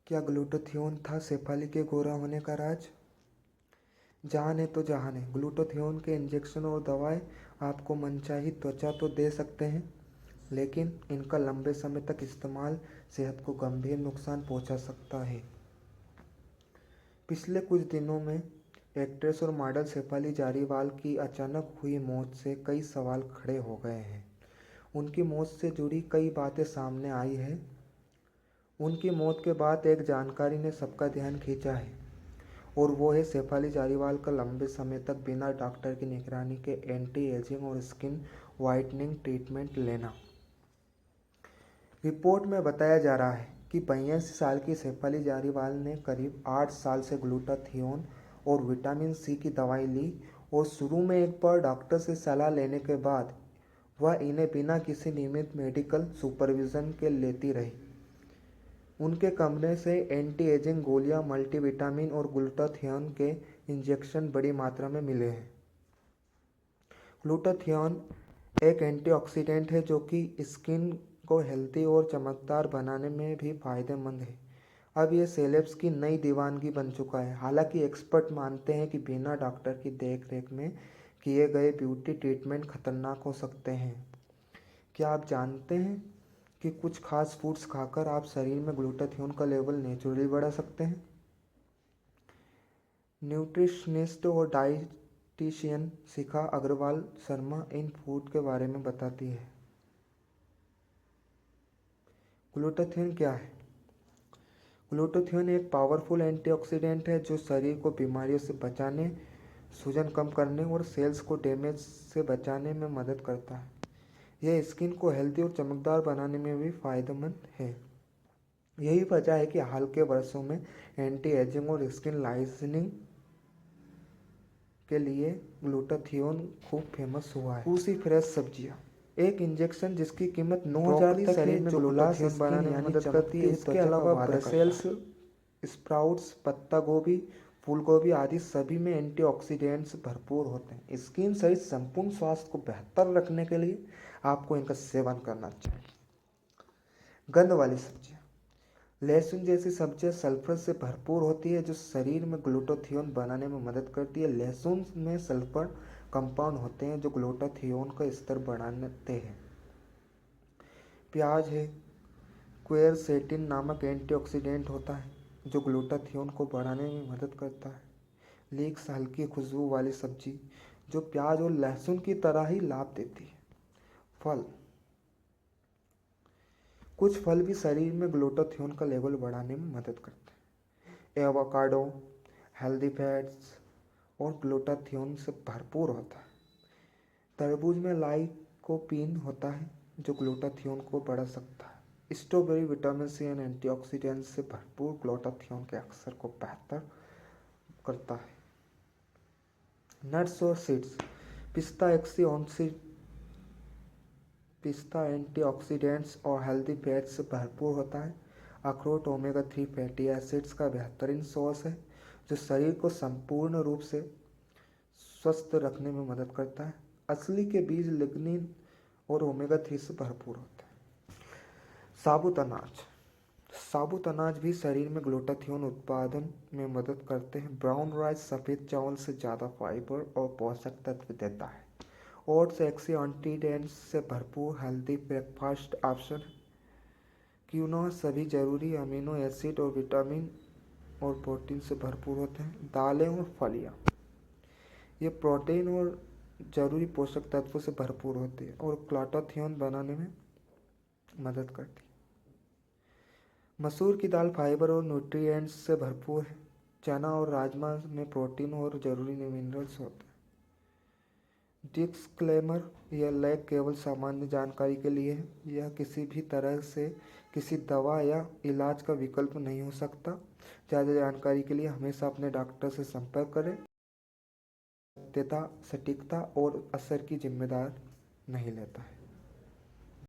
क्या ग्लूटाथियोन था शेफाली के गोरा होने का राज? जहान है तो जहान है। ग्लूटाथियोन के इंजेक्शन और दवाएं आपको मनचाही त्वचा तो दे सकते हैं, लेकिन इनका लंबे समय तक इस्तेमाल सेहत को गंभीर नुकसान पहुंचा सकता है। पिछले कुछ दिनों में एक्ट्रेस और मॉडल शेफाली जारीवाल की अचानक हुई मौत से कई सवाल खड़े हो गए हैं। उनकी मौत से जुड़ी कई बातें सामने आई हैं। उनकी मौत के बाद एक जानकारी ने सबका ध्यान खींचा है, और वो है शेफाली जारीवाल का लंबे समय तक बिना डॉक्टर की निगरानी के एंटी एजिंग और स्किन वाइटनिंग ट्रीटमेंट लेना। रिपोर्ट में बताया जा रहा है कि 82 साल की शेफाली जारीवाल ने करीब 8 साल से ग्लूटाथियोन और विटामिन सी की दवाई ली, और शुरू में एक बार डॉक्टर से सलाह लेने के बाद वह इन्हें बिना किसी नियमित मेडिकल सुपरविजन के लेती रही। उनके कमरे से एंटी एजिंग गोलियां, मल्टीविटामिन और ग्लूटाथियोन के इंजेक्शन बड़ी मात्रा में मिले हैं। ग्लूटाथियोन एक एंटीऑक्सीडेंट है जो कि स्किन को हेल्दी और चमकदार बनाने में भी फायदेमंद है। अब ये सेलेब्स की नई दीवानगी बन चुका है। हालांकि एक्सपर्ट मानते हैं कि बिना डॉक्टर की देखरेख में किए गए ब्यूटी ट्रीटमेंट खतरनाक हो सकते हैं। क्या आप जानते हैं कि कुछ खास फूड्स खाकर आप शरीर में ग्लूटाथियोन का लेवल नेचुरली बढ़ा सकते हैं? न्यूट्रिशनिस्ट और डाइटिशियन शिखा अग्रवाल शर्मा इन फूड के बारे में बताती है। ग्लूटाथियोन क्या है? ग्लूटाथियोन एक पावरफुल एंटीऑक्सीडेंट है जो शरीर को बीमारियों से बचाने, सूजन कम करने और सेल्स को डैमेज से बचाने में मदद करता है। यह स्किन को हेल्दी और चमकदार बनाने में भी फायदेमंद है। यही वजह है कि हाल के वर्षों में एंटी एजिंग और स्किन लाइटनिंग के लिए ग्लूटाथियोन खूब फेमस हुआ है। उसी फ्रेश सब्जियां, एक इंजेक्शन जिसकी कीमत 9,000 तक शरीर में ग्लूटाथियोन बनाने में मदद करती है। इसके अलावा ब्रसेल्स स्प्राउट्स, पत्ता गोभी, फूल गोभी आदि सभी में एंटीऑक्सीडेंट्स भरपूर होते हैं। स्किन सहित संपूर्ण स्वास्थ्य को बेहतर रखने के लिए आपको इनका सेवन करना चाहिए। गंध वाली सब्जियां, लहसुन जैसी सब्जियां सल्फर से भरपूर होती है जो शरीर में ग्लूटाथियोन बनाने में मदद करती है। लहसुन में सल्फर कंपाउंड होते हैं जो ग्लूटाथियोन का स्तर बढ़ाते हैं। प्याज है, क्वेरसेटिन नामक एंटीऑक्सीडेंट होता है जो ग्लूटाथियोन को बढ़ाने में मदद करता है। लीक्स, हल्की खुशबू वाली सब्जी जो प्याज और लहसुन की तरह ही लाभ देती है। फल, कुछ फल भी शरीर में ग्लूटाथियोन का लेवल बढ़ाने में मदद करते हैं। एवोकाडो हेल्दी फैट्स और ग्लूटाथियोन से भरपूर होता है। तरबूज में लाइकोपीन होता है जो ग्लूटाथियोन को बढ़ा सकता है। Strawberry vitamin C and antioxidants से भरपूर ग्लूटाथियोन के अक्सर को बेहतर करता है। नट्स और सीड्स, पिस्ता पिस्ता एंटीऑक्सीडेंट्स और हेल्दी फैट्स से भरपूर होता है। अखरोट ओमेगा 3 फैटी एसिड्स का बेहतरीन सोर्स है जो शरीर को संपूर्ण रूप से स्वस्थ रखने में मदद करता है। असली के बीज लिग्निन और ओमेगा 3 से भरपूर होते हैं। साबुत अनाज, साबुत अनाज भी शरीर में ग्लूटाथियोन उत्पादन में मदद करते हैं। ब्राउन राइस सफ़ेद चावल से ज़्यादा फाइबर और पोषक तत्व देता है। ओट्स एंटीऑक्सीडेंट्स से भरपूर हेल्दी ब्रेकफास्ट ऑप्शन है। क्विनोआ सभी जरूरी अमीनो एसिड और विटामिन और प्रोटीन से भरपूर होते हैं। दालें और फलियां, ये प्रोटीन और जरूरी पोषक तत्वों से भरपूर होती है और ग्लूटाथियोन बनाने में मदद करती है। मसूर की दाल फाइबर और न्यूट्रिएंट्स से भरपूर है। चना और राजमा में प्रोटीन और जरूरी मिनरल्स होते हैं। डिस्क्लेमर, यह लेख केवल सामान्य जानकारी के लिए है। यह किसी भी तरह से किसी दवा या इलाज का विकल्प नहीं हो सकता। ज़्यादा जानकारी के लिए हमेशा अपने डॉक्टर से संपर्क करें। सत्यता, सटीकता और असर की जिम्मेदार नहीं लेता है।